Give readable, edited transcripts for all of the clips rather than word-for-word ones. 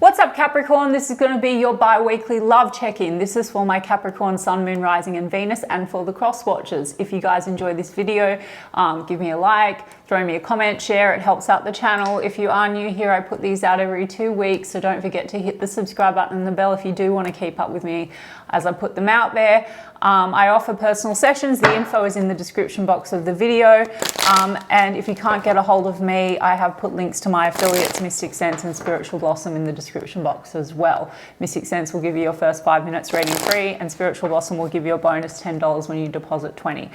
What's up, Capricorn? This is going to be your bi-weekly love check-in. This is for my Capricorn Sun, Moon, Rising and Venus, and for the cross watchers. If you guys enjoy this video, give me a like, throw me a comment, share. It helps out the channel. If you are new here, I put these out every 2 weeks, so don't forget to hit the subscribe button and the bell if you do want to keep up with me as I put them out there. I offer personal sessions. The info is in the description box of the video. And if you can't get a hold of me, I have put links to my affiliates, Mystic Sense and Spiritual Blossom, in the description box as well. Mystic Sense will give you your first 5 minutes reading free, and Spiritual Blossom will give you a bonus $10 when you deposit $20.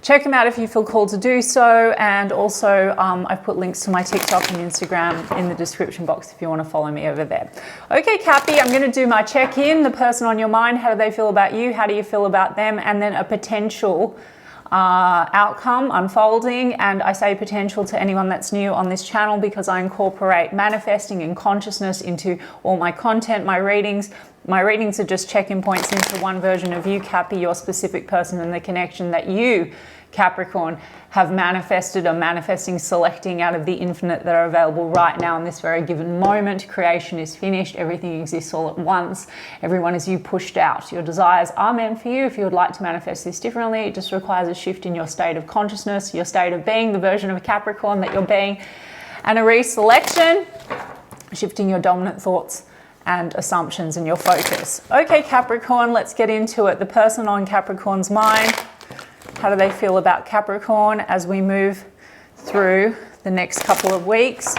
Check them out if you feel called to do so. And also I've put links to my TikTok and Instagram in the description box if you want to follow me over there. Okay, Cappy, I'm going to do my check-in. The person on your mind, how do they feel about you? How do you feel about them? And then a potential outcome unfolding. And I say potential to anyone that's new on this channel because I incorporate manifesting and consciousness into all my content, my readings. My readings are just check-in points into one version of you, Cappy, your specific person, and the connection that you, Capricorn, have manifested or manifesting, selecting out of the infinite that are available right now in this very given moment. Creation is finished. Everything exists all at once. Everyone is you pushed out. Your desires are meant for you. If you would like to manifest this differently, it just requires a shift in your state of consciousness, your state of being, the version of a Capricorn that you're being, and a reselection, shifting your dominant thoughts and assumptions and your focus. Okay, Capricorn, let's get into it. The person on Capricorn's mind, how do they feel about Capricorn as we move through the next couple of weeks?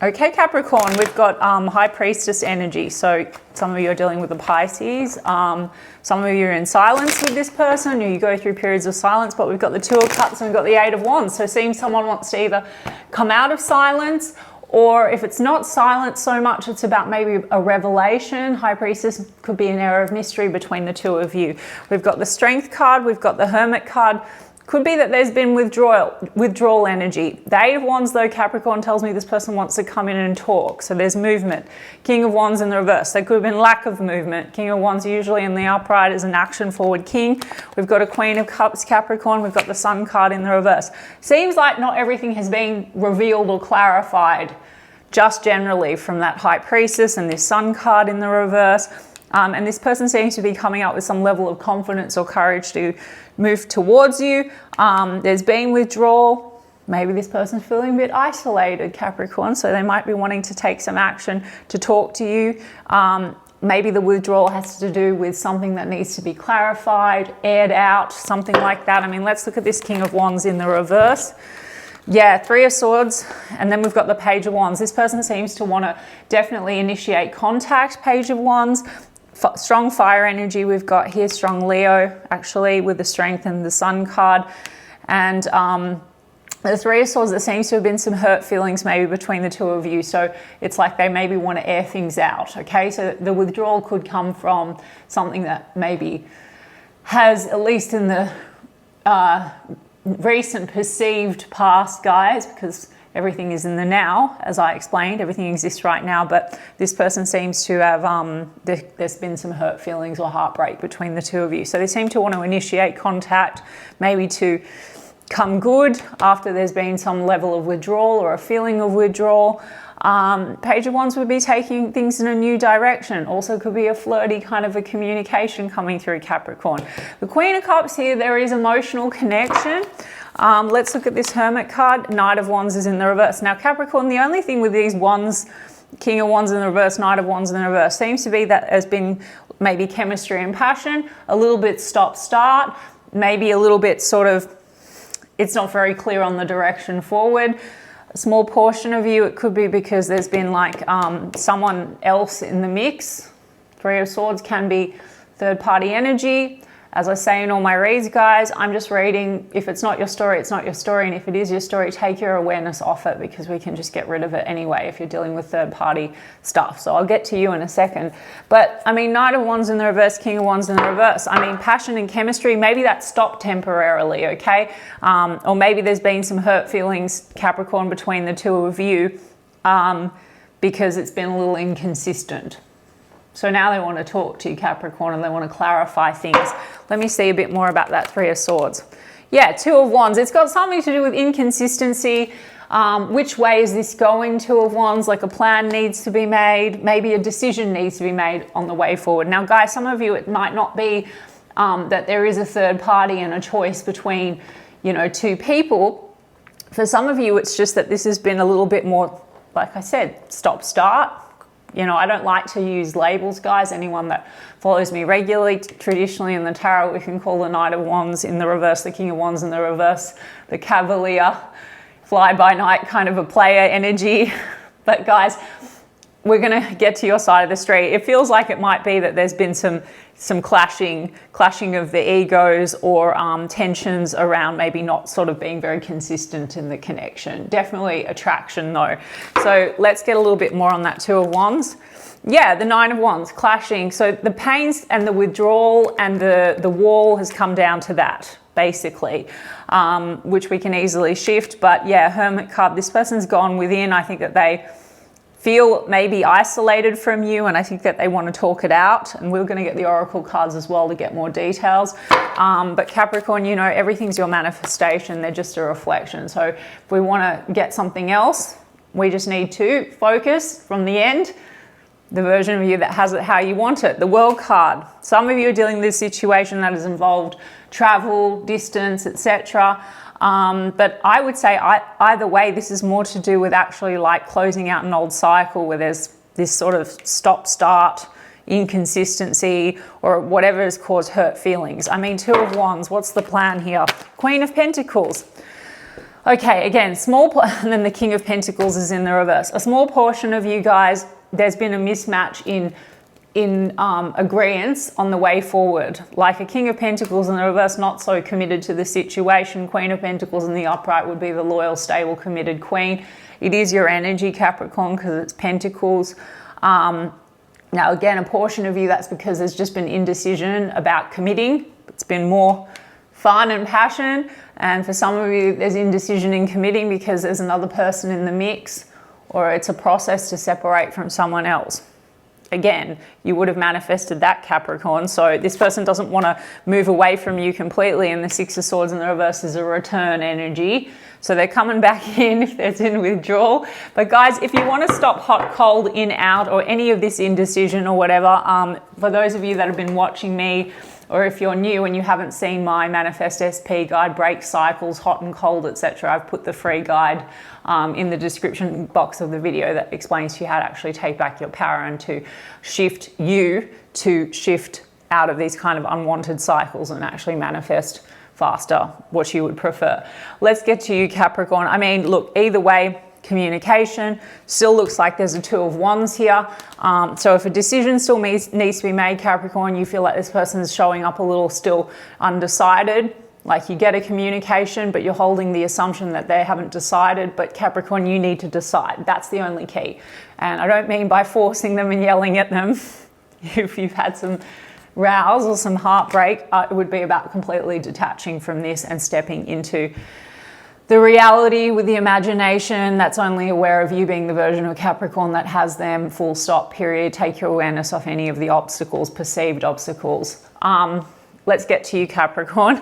Okay, Capricorn, we've got High Priestess energy. So some of you are dealing with the Pisces. Some of you are in silence with this person, or you go through periods of silence, but we've got the Two of Cups and we've got the Eight of Wands. So seeing someone wants to either come out of silence, or if it's not silence so much, it's about maybe a revelation. High Priestess could be an era of mystery between the two of you. We've got the Strength card, we've got the Hermit card. Could be that there's been withdrawal energy. The Eight of Wands, though, Capricorn tells me this person wants to come in and talk. So there's movement. King of Wands in the reverse. There could have been lack of movement. King of Wands usually in the upright is an action forward king. We've got a Queen of Cups, Capricorn. We've got the Sun card in the reverse. Seems like not everything has been revealed or clarified just generally from that High Priestess and this Sun card in the reverse. And this person seems to be coming up with some level of confidence or courage to move towards you. There's been withdrawal. Maybe this person's feeling a bit isolated, Capricorn, so they might be wanting to take some action to talk to you. Maybe the withdrawal has to do with something that needs to be clarified, aired out, something like that. I mean, let's look at this King of Wands in the reverse. Yeah, Three of Swords, and then we've got the Page of Wands. This person seems to want to definitely initiate contact, Page of Wands. Strong fire energy we've got here, strong Leo, actually, with the Strength and the Sun card. And the Three of Swords, there seems to have been some hurt feelings maybe between the two of you. So it's like they maybe want to air things out, okay? So the withdrawal could come from something that maybe has, at least in the recent perceived past, guys, because everything is in the now, as I explained, everything exists right now, but this person seems to have, there's been some hurt feelings or heartbreak between the two of you. So they seem to want to initiate contact, maybe to come good after there's been some level of withdrawal or a feeling of withdrawal. Page of Wands would be taking things in a new direction. Also could be a flirty kind of a communication coming through, Capricorn. The Queen of Cups here, there is emotional connection. Let's look at this Hermit card. Knight of Wands is in the reverse. Now, Capricorn, the only thing with these wands, King of Wands in the reverse, Knight of Wands in the reverse, seems to be that there's been maybe chemistry and passion, a little bit stop-start, maybe a little bit sort of, it's not very clear on the direction forward. A small portion of you, it could be because there's been like someone else in the mix. Three of Swords can be third-party energy. As I say in all my reads, guys, I'm just reading. If it's not your story, it's not your story. And if it is your story, take your awareness off it, because we can just get rid of it anyway if you're dealing with third-party stuff. So I'll get to you in a second. But I mean, Knight of Wands in the reverse, King of Wands in the reverse. I mean, passion and chemistry, maybe that stopped temporarily, okay? Or maybe there's been some hurt feelings, Capricorn, between the two of you because it's been a little inconsistent. So now they want to talk to you, Capricorn, and they want to clarify things. Let me see a bit more about that Three of Swords. Yeah, Two of Wands. It's got something to do with inconsistency. Which way is this going? Two of Wands, like a plan needs to be made. Maybe a decision needs to be made on the way forward. Now, guys, some of you, it might not be that there is a third party and a choice between, you know, two people. For some of you, it's just that this has been a little bit more, like I said, stop-start. You know, I don't like to use labels, guys. Anyone that follows me regularly, traditionally in the tarot, we can call the Knight of Wands in the reverse the King of Wands in the reverse, the Cavalier, fly-by-night kind of a player energy. But guys, we're going to get to your side of the street. It feels like it might be that there's been some clashing of the egos, or tensions around maybe not sort of being very consistent in the connection. Definitely attraction though. So let's get a little bit more on that Two of Wands. Yeah, the Nine of Wands, clashing. So the pains and the withdrawal and the wall has come down to that, basically, which we can easily shift. But yeah, Hermit card, this person's gone within. I think that they feel maybe isolated from you, and I think that they want to talk it out. And we're going to get the Oracle cards as well to get more details. But Capricorn, you know, everything's your manifestation. They're just a reflection. So if we want to get something else, we just need to focus from the end, the version of you that has it how you want it. The World card. Some of you are dealing with this situation that has involved travel, distance, etc. But I would say either way, this is more to do with actually like closing out an old cycle where there's this sort of stop-start, inconsistency, or whatever has caused hurt feelings. I mean, Two of Wands, what's the plan here? Queen of Pentacles. Okay, again, and then the King of Pentacles is in the reverse. A small portion of you guys, there's been a mismatch in agreeance on the way forward. Like a King of Pentacles in the reverse, not so committed to the situation. Queen of Pentacles in the upright would be the loyal, stable, committed queen. It is your energy, Capricorn, because it's Pentacles. Now, again, a portion of you, that's because there's just been indecision about committing. It's been more fun and passion. And for some of you, there's indecision in committing because there's another person in the mix, or it's a process to separate from someone else. Again, you would have manifested that, Capricorn. So this person doesn't want to move away from you completely. And the Six of Swords in the reverse is a return energy. So they're coming back in if there's in withdrawal. But guys, if you want to stop hot, cold, in, out, or any of this indecision or whatever, for those of you that have been watching me, or if you're new and you haven't seen my Manifest SP guide, break cycles, hot and cold, etc., I've put the free guide in the description box of the video that explains to you how to actually take back your power and to shift out of these kind of unwanted cycles and actually manifest faster what you would prefer. Let's get to you, Capricorn. I mean, look, either way, communication still looks like there's a Two of Wands here. So if a decision still needs to be made, Capricorn, you feel like this person is showing up a little still undecided. Like you get a communication, but you're holding the assumption that they haven't decided. But Capricorn, you need to decide. That's the only key. And I don't mean by forcing them and yelling at them. If you've had some rows or some heartbreak, it would be about completely detaching from this and stepping into the reality with the imagination that's only aware of you, being the version of Capricorn that has them, full stop, period. Take your awareness off any of the obstacles, perceived obstacles. Let's get to you, Capricorn.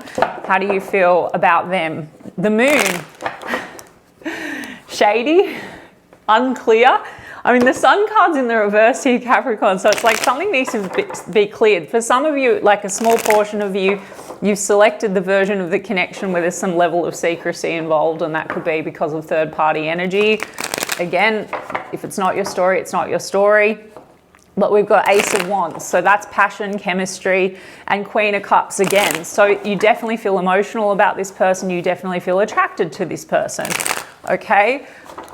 How do you feel about them? The Moon. Shady, unclear. I mean, the Sun card's in the reverse here, Capricorn, so it's like something needs to be cleared. For some of you, like a small portion of you, you've selected the version of the connection where there's some level of secrecy involved, and that could be because of third-party energy. Again, if it's not your story, it's not your story. But we've got Ace of Wands, so that's passion, chemistry, and Queen of Cups again. So you definitely feel emotional about this person. You definitely feel attracted to this person, okay?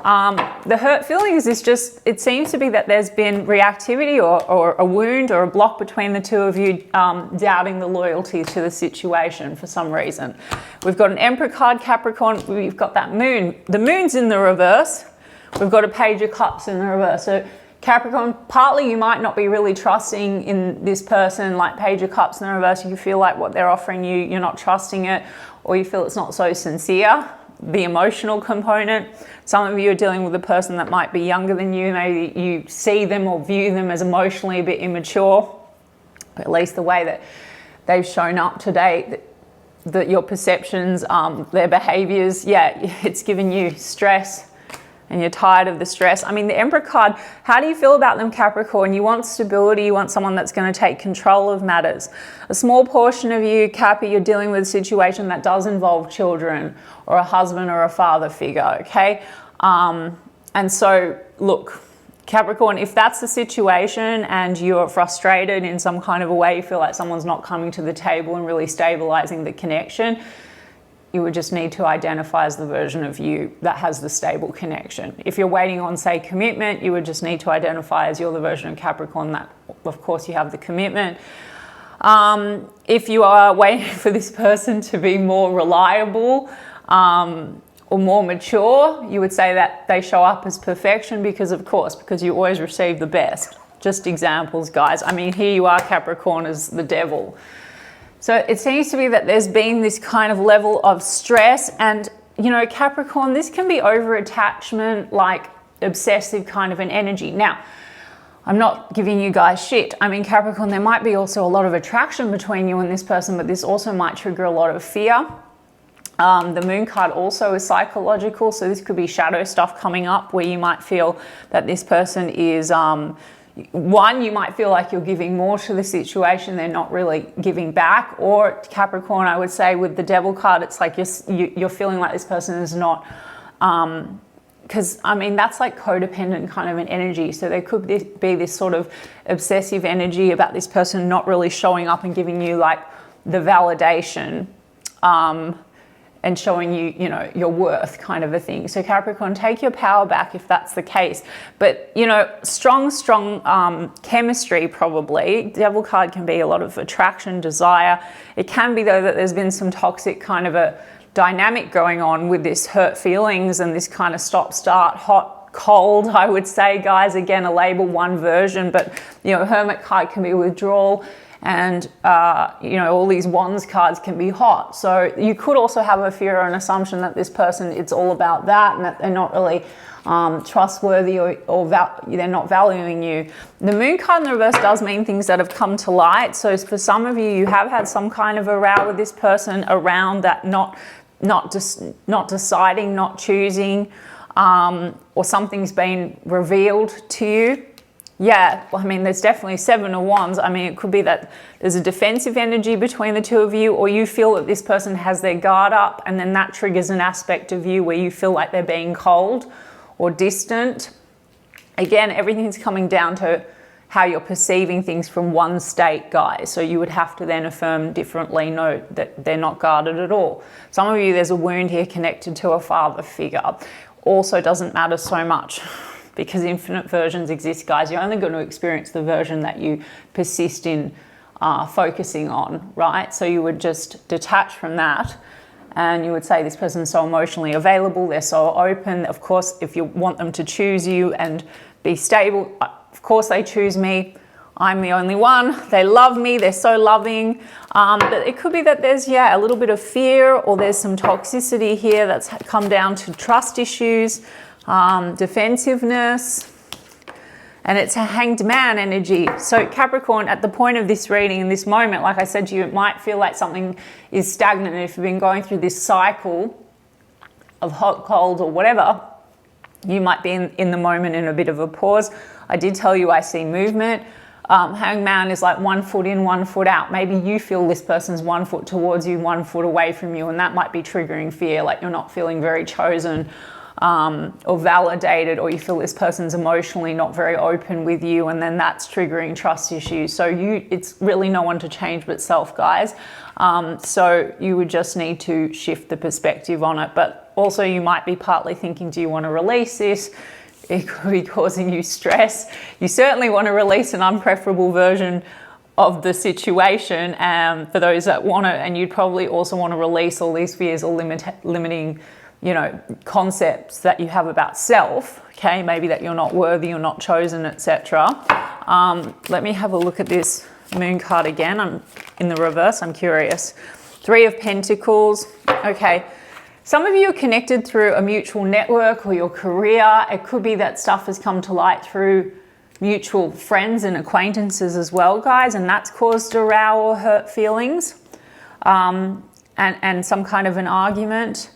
The hurt feelings is just, it seems to be that there's been reactivity or a wound or a block between the two of you, doubting the loyalty to the situation for some reason. We've got an Emperor card, Capricorn. We've got that Moon. The Moon's in the reverse. We've got a Page of Cups in the reverse. So Capricorn, partly you might not be really trusting in this person, like Page of Cups in the reverse. You feel like what they're offering you, you're not trusting it, or you feel it's not so sincere. The emotional component. Some of you are dealing with a person that might be younger than you. Maybe you see them or view them as emotionally a bit immature, but at least the way that they've shown up today, your perceptions, their behaviors, yeah, it's given you stress and you're tired of the stress. I mean, the Emperor card, how do you feel about them, Capricorn? You want stability, you want someone that's going to take control of matters. A small portion of you, Capri, you're dealing with a situation that does involve children or a husband or a father figure, okay? And so, look, Capricorn, if that's the situation and you're frustrated in some kind of a way, you feel like someone's not coming to the table and really stabilizing the connection, you would just need to identify as the version of you that has the stable connection. If you're waiting on, say, commitment, you would just need to identify as you're the version of Capricorn that, of course, you have the commitment. If you are waiting for this person to be more reliable or more mature, you would say that they show up as perfection because, of course, because you always receive the best. Just examples, guys. I mean, here you are, Capricorn, as the devil. So it seems to be that there's been this kind of level of stress and, you know, Capricorn, this can be over-attachment, like obsessive kind of an energy. Now, I'm not giving you guys shit. I mean, Capricorn, there might be also a lot of attraction between you and this person, but this also might trigger a lot of fear. The moon card also is psychological, so this could be shadow stuff coming up where you might feel that this person is... one, you might feel like you're giving more to the situation, they're not really giving back. Or Capricorn, I would say with the devil card, it's like you're feeling like this person is not, because I mean, that's like codependent kind of an energy. So there could be this sort of obsessive energy about this person not really showing up and giving you like the validation, and showing you, you know, your worth kind of a thing. So Capricorn, take your power back if that's the case. But, you know, strong chemistry probably. Devil card can be a lot of attraction, desire. It can be, though, that there's been some toxic kind of a dynamic going on with this hurt feelings and this kind of stop-start, hot, cold, I would say, guys. Again, a label, one version, but, you know, Hermit card can be withdrawal. And, you know, all these wands cards can be hot. So you could also have a fear or an assumption that this person, it's all about that and that they're not really trustworthy or they're not valuing you. The moon card in the reverse does mean things that have come to light. So for some of you, you have had some kind of a row with this person around that not deciding, not choosing, or something's been revealed to you. Yeah, well, I mean, there's definitely 7 of Wands. I mean, it could be that there's a defensive energy between the two of you, or you feel that this person has their guard up, and then that triggers an aspect of you where you feel like they're being cold or distant. Again, everything's coming down to how you're perceiving things from one state, guys. So you would have to then affirm differently, no, that they're not guarded at all. Some of you, there's a wound here connected to a father figure. Also doesn't matter so much, because infinite versions exist, guys. You're only going to experience the version that you persist in focusing on, right? So you would just detach from that and you would say this person's so emotionally available, they're so open. Of course, if you want them to choose you and be stable, of course they choose me. I'm the only one. They love me. They're so loving. But it could be that there's, yeah, a little bit of fear, or there's some toxicity here that's come down to trust issues, defensiveness, and it's a hanged man energy. So Capricorn, at the point of this reading, in this moment, like I said to you, it might feel like something is stagnant. And if you've been going through this cycle of hot, cold, or whatever, you might be in the moment in a bit of a pause. I did tell you I see movement. Hanged man is like 1 foot in, 1 foot out. Maybe you feel this person's 1 foot towards you, 1 foot away from you, and that might be triggering fear, like you're not feeling very chosen, or validated, or you feel this person's emotionally not very open with you, and then that's triggering trust issues. So it's really no one to change but self, guys. So you would just need to shift the perspective on it. But also you might be partly thinking, do you want to release this? It could be causing you stress. You certainly want to release an unpreferable version of the situation, for those that want it, and you'd probably also want to release all these fears or limiting, you know, concepts that you have about self, okay? Maybe that you're not worthy, you're not chosen, etc. Let me have a look at this moon card again. I'm in the reverse, I'm curious. 3 of Pentacles, okay. Some of you are connected through a mutual network or your career. It could be that stuff has come to light through mutual friends and acquaintances as well, guys, and that's caused a row or hurt feelings. and some kind of an argument.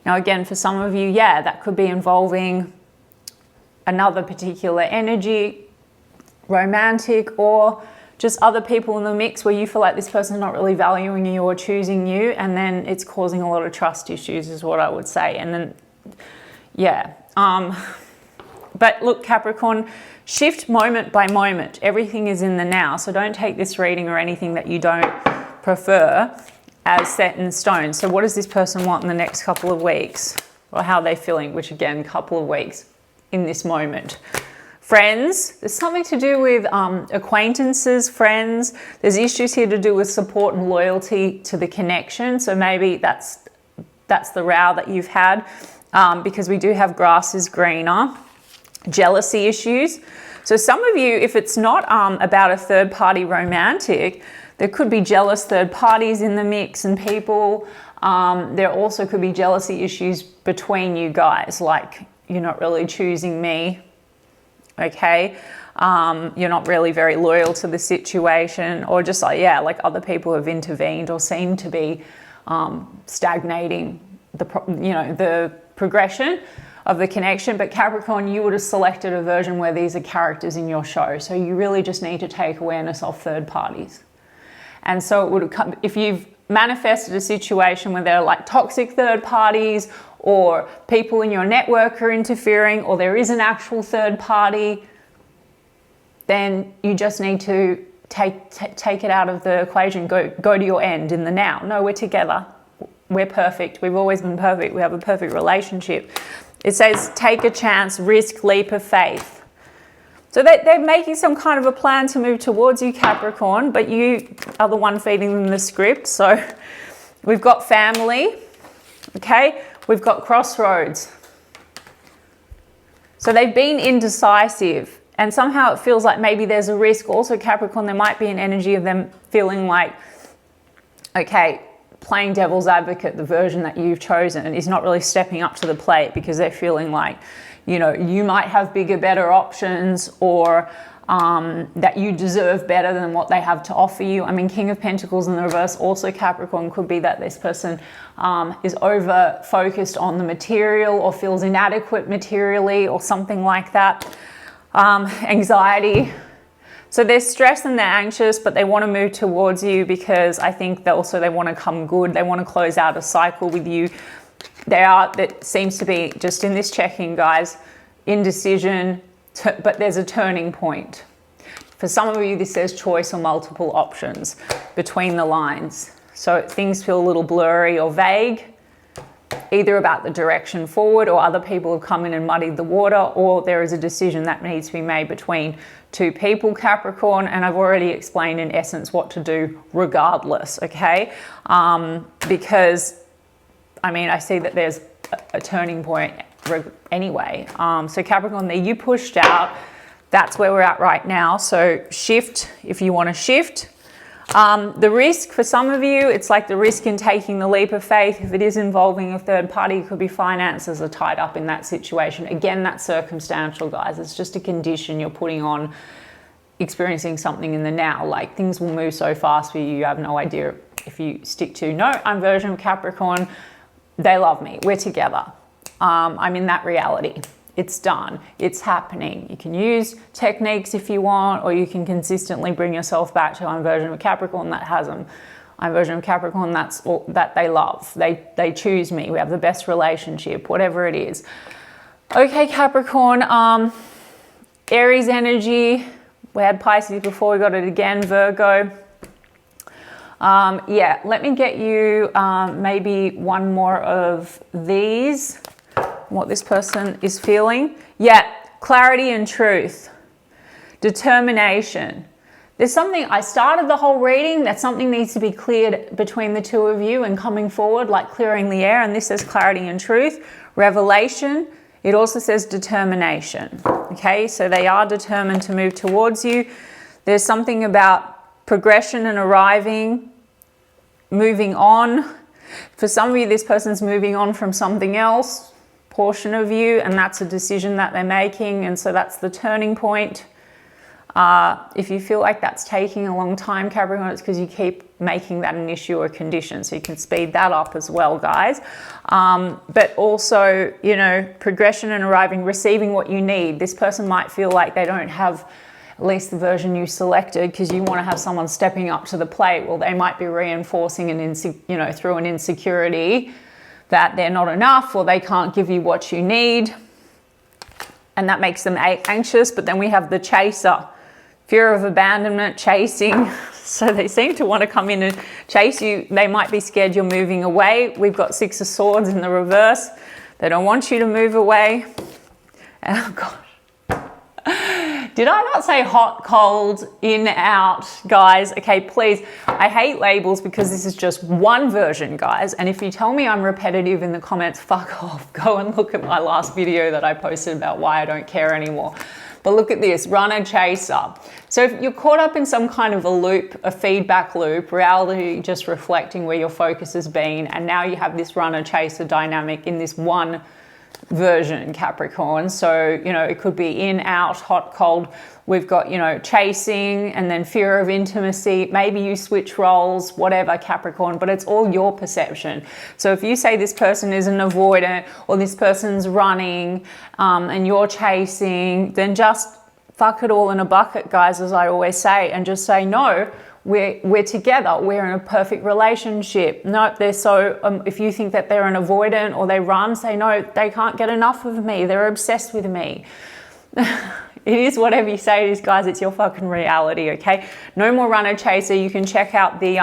Now, again, for some of you, yeah, that could be involving another particular energy, romantic, or just other people in the mix where you feel like this person's not really valuing you or choosing you, and then it's causing a lot of trust issues is what I would say. And then, yeah. But look, Capricorn, shift moment by moment. Everything is in the now. So don't take this reading or anything that you don't prefer as set in stone. So what does this person want in the next couple of weeks? Or how are they feeling? Which again, couple of weeks in this moment. Friends, there's something to do with acquaintances, friends. There's issues here to do with support and loyalty to the connection. So maybe that's the row that you've had, because we do have grass is greener. Jealousy issues. So some of you, if it's not about a third party romantic, there could be jealous third parties in the mix and people. There also could be jealousy issues between you guys, like you're not really choosing me, okay? You're not really very loyal to the situation, or just like, yeah, like other people have intervened or seem to be stagnating the progression of the connection. But Capricorn, you would have selected a version where these are characters in your show. So you really just need to take awareness of third parties. And so it would have come, if you've manifested a situation where there are like toxic third parties, or people in your network are interfering, or there is an actual third party, then you just need to take it out of the equation. Go to your end in the now. No, we're together. We're perfect. We've always been perfect. We have a perfect relationship. It says, take a chance, risk, leap of faith. So they're making some kind of a plan to move towards you, Capricorn, but you are the one feeding them the script. So we've got family, okay? We've got crossroads. So they've been indecisive, and somehow it feels like maybe there's a risk. Also, Capricorn, there might be an energy of them feeling like, okay, playing devil's advocate, the version that you've chosen is not really stepping up to the plate, because they're feeling like, you know, you might have bigger, better options, or that you deserve better than what they have to offer you. I mean, King of Pentacles in the reverse also, Capricorn, could be that this person is over focused on the material, or feels inadequate materially, or something like that. Anxiety. So they're stressed and they're anxious, but they want to move towards you because I think that also they want to come good. They want to close out a cycle with you. That seems to be, just in this check-in, guys, indecision, but there's a turning point. For some of you, this says choice or multiple options between the lines. So things feel a little blurry or vague, either about the direction forward, or other people have come in and muddied the water, or there is a decision that needs to be made between two people, Capricorn, and I've already explained in essence what to do regardless, okay? Because, I mean, I see that there's a turning point anyway. So Capricorn, there you pushed out. That's where we're at right now. So shift if you want to shift. The risk for some of you, it's like the risk in taking the leap of faith. If it is involving a third party, it could be finances are tied up in that situation. Again, that's circumstantial, guys. It's just a condition you're putting on experiencing something in the now. Like, things will move so fast for you, you have no idea if you stick to, no, I'm version of Capricorn. They love me. We're together. I'm in that reality. It's done. It's happening. You can use techniques if you want, or you can consistently bring yourself back to I'm version of Capricorn that has them. I'm version of Capricorn that's all that they love. They choose me. We have the best relationship, whatever it is. Okay, Capricorn. Aries energy. We had Pisces before. We got it again. Virgo. Yeah, let me get you maybe one more of these. What this person is feeling. Yeah, clarity and truth. Determination. There's something, I started the whole reading that something needs to be cleared between the two of you and coming forward, like clearing the air, and this says clarity and truth. Revelation. It also says determination. Okay, so they are determined to move towards you. There's something about progression and arriving, moving on. For some of you, this person's moving on from something else, portion of you, and that's a decision that they're making, and so that's the turning point. If you feel like that's taking a long time, Capricorn, it's because you keep making that an issue or condition. So you can speed that up as well, guys. But also, you know, progression and arriving, receiving what you need. This person might feel like they don't have at least the version you selected because you want to have someone stepping up to the plate. Well, they might be reinforcing through an insecurity that they're not enough or they can't give you what you need. And that makes them anxious. But then we have the chaser. Fear of abandonment, chasing. So they seem to want to come in and chase you. They might be scared you're moving away. We've got 6 of Swords in the reverse. They don't want you to move away. Oh, gosh. Did I not say hot, cold, in, out, guys? Okay, please. I hate labels because this is just one version, guys. And if you tell me I'm repetitive in the comments, fuck off. Go and look at my last video that I posted about why I don't care anymore. But look at this, runner, chaser. So if you're caught up in some kind of a loop, a feedback loop, reality just reflecting where your focus has been, and now you have this runner, chaser dynamic in this one version, Capricorn. So, you know, it could be in, out, hot, cold. We've got, you know, chasing and then fear of intimacy. Maybe you switch roles, whatever, Capricorn, but it's all your perception. So if you say this person is an avoidant or this person's running and you're chasing, then just fuck it all in a bucket, guys, as I always say, and just say, no, we're together. We're in a perfect relationship. No, they're so, if you think that they're an avoidant or they run, say, no, they can't get enough of me. They're obsessed with me. It is whatever you say it is, guys. It's your fucking reality, okay? No more runner chaser. You can check out the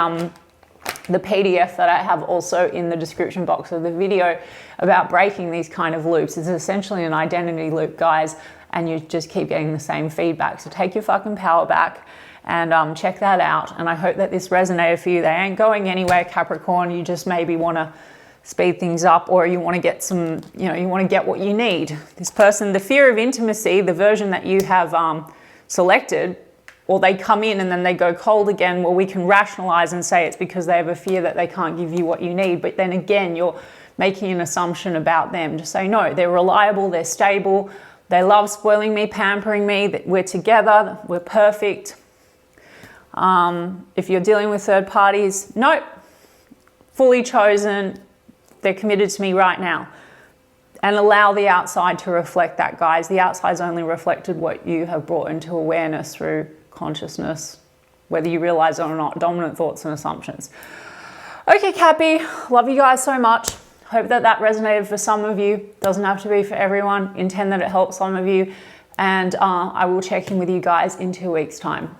PDF that I have also in the description box of the video about breaking these kind of loops. It's essentially an identity loop, guys, and you just keep getting the same feedback. So take your fucking power back and check that out. And I hope that this resonated for you. They ain't going anywhere, Capricorn. You just maybe want to speed things up, or you want to get some, you know, you want to get what you need. This person, the fear of intimacy, the version that you have selected, or they come in and then they go cold again, well, we can rationalize and say it's because they have a fear that they can't give you what you need. But then again, you're making an assumption about them. Just say, no, they're reliable, they're stable, they love spoiling me, pampering me, that we're together, we're perfect. If you're dealing with third parties, nope, fully chosen, they're committed to me right now. And allow the outside to reflect that, guys. The outside's only reflected what you have brought into awareness through consciousness, whether you realize it or not, dominant thoughts and assumptions. Okay, Cappy, love you guys so much. Hope that that resonated for some of you. Doesn't have to be for everyone. Intend that it helps some of you. And I will check in with you guys in 2 weeks' time.